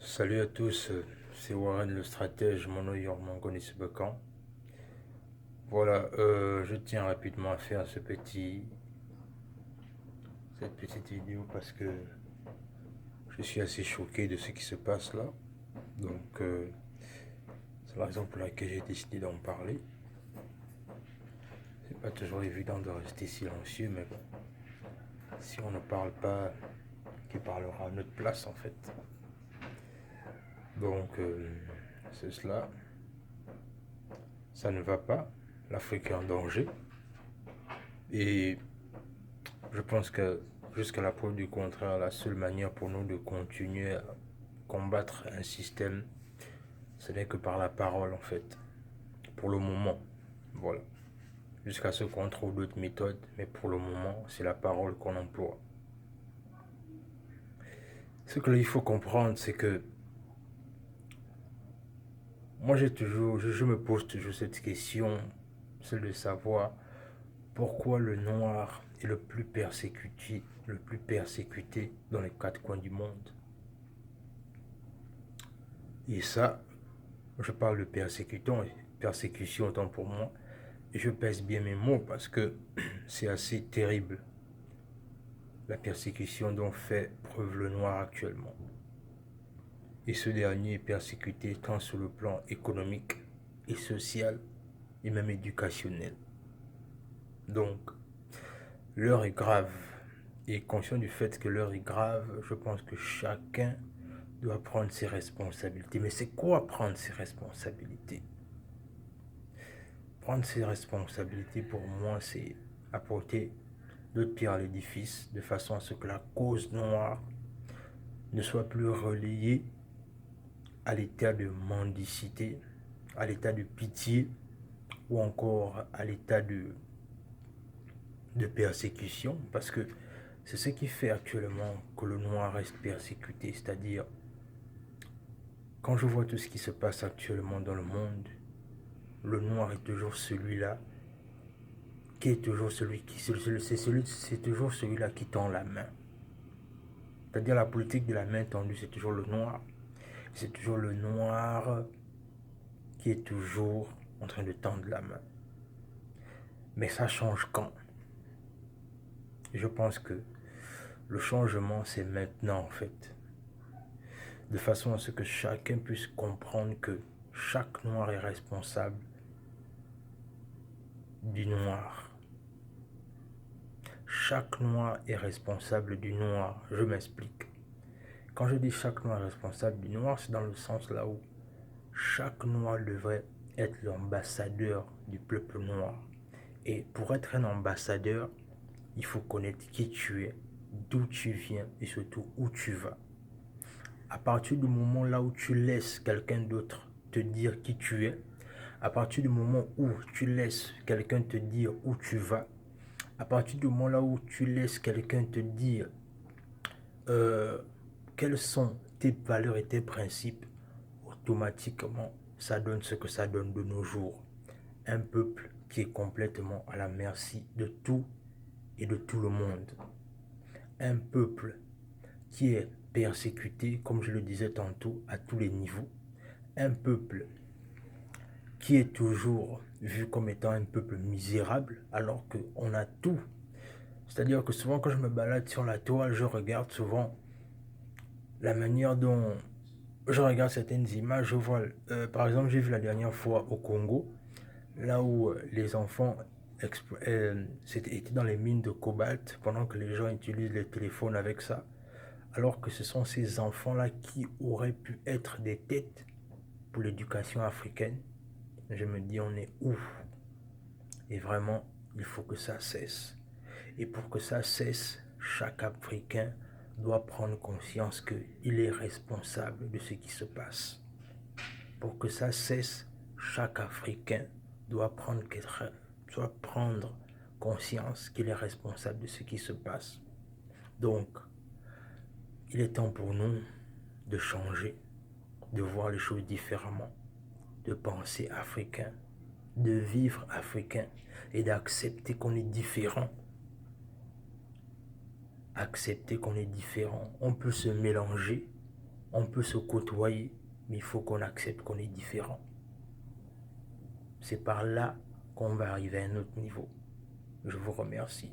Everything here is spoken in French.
Salut à tous, c'est Warren le stratège, mon nom connaissez Becan. Voilà, je tiens rapidement à faire cette petite vidéo parce que je suis assez choqué de ce qui se passe là. Donc, c'est la raison pour laquelle j'ai décidé d'en parler. C'est pas toujours évident de rester silencieux, mais bon, si on ne parle pas, qui parlera à notre place en fait. Donc, c'est cela. Ça ne va pas. L'Afrique est en danger. Et je pense que jusqu'à la preuve du contraire, la seule manière pour nous de continuer à combattre un système, ce n'est que par la parole en fait. Pour le moment, voilà. Jusqu'à ce qu'on trouve d'autres méthodes, mais pour le moment, c'est la parole qu'on emploie. Ce qu'il faut comprendre, c'est que moi je me pose toujours cette question, celle de savoir pourquoi le noir est le plus persécuté dans les quatre coins du monde. Et ça, je parle de persécution autant pour moi, et je pèse bien mes mots parce que c'est assez terrible la persécution dont fait preuve le noir actuellement. Et ce dernier est persécuté tant sur le plan économique et social et même éducationnel. Donc, l'heure est grave. Et conscient du fait que l'heure est grave, je pense que chacun doit prendre ses responsabilités. Mais c'est quoi prendre ses responsabilités? Prendre ses responsabilités, pour moi, c'est apporter d'autres pierres à l'édifice de façon à ce que la cause noire ne soit plus relayée à l'état de mendicité, à l'état de pitié ou encore à l'état de persécution, parce que c'est ce qui fait actuellement que le noir reste persécuté, c'est-à-dire quand je vois tout ce qui se passe actuellement dans le monde, le noir est toujours celui-là qui est toujours c'est toujours celui-là qui tend la main. C'est-à-dire la politique de la main tendue, c'est toujours le noir. C'est toujours le noir qui est toujours en train de tendre la main. Mais ça change quand? Je pense que le changement, c'est maintenant en fait. De façon à ce que chacun puisse comprendre que chaque noir est responsable du noir. Chaque noir est responsable du noir. Je m'explique. Quand je dis chaque noir est responsable du noir, c'est dans le sens là où chaque noir devrait être l'ambassadeur du peuple noir. Et pour être un ambassadeur, il faut connaître qui tu es, d'où tu viens et surtout où tu vas. À partir du moment là où tu laisses quelqu'un d'autre te dire qui tu es, à partir du moment où tu laisses quelqu'un te dire où tu vas, à partir du moment là où tu laisses quelqu'un te dire quels sont tes valeurs et tes principes, automatiquement, ça donne ce que ça donne de nos jours. Un peuple qui est complètement à la merci de tout et de tout le monde. Un peuple qui est persécuté, comme je le disais tantôt, à tous les niveaux. Un peuple qui est toujours vu comme étant un peuple misérable, alors qu'on a tout. C'est-à-dire que souvent quand je me balade sur la toile, je regarde souvent la manière dont je regarde certaines images, je vois, par exemple, j'ai vu la dernière fois au Congo, là où les enfants étaient dans les mines de cobalt pendant que les gens utilisent les téléphones avec ça, alors que ce sont ces enfants-là qui auraient pu être des têtes pour l'éducation africaine. Je me dis, on est où? Et vraiment, il faut que ça cesse. Et pour que ça cesse, chaque Africain doit prendre conscience qu'il est responsable de ce qui se passe. Pour que ça cesse, chaque Africain doit prendre conscience qu'il est responsable de ce qui se passe. Donc, il est temps pour nous de changer, de voir les choses différemment, de penser africain, de vivre africain et d'accepter qu'on est différent. Accepter qu'on est différent. On peut se mélanger, On peut se côtoyer, mais il faut qu'on accepte qu'on est différent. C'est par là qu'on va arriver à un autre niveau. Je vous remercie.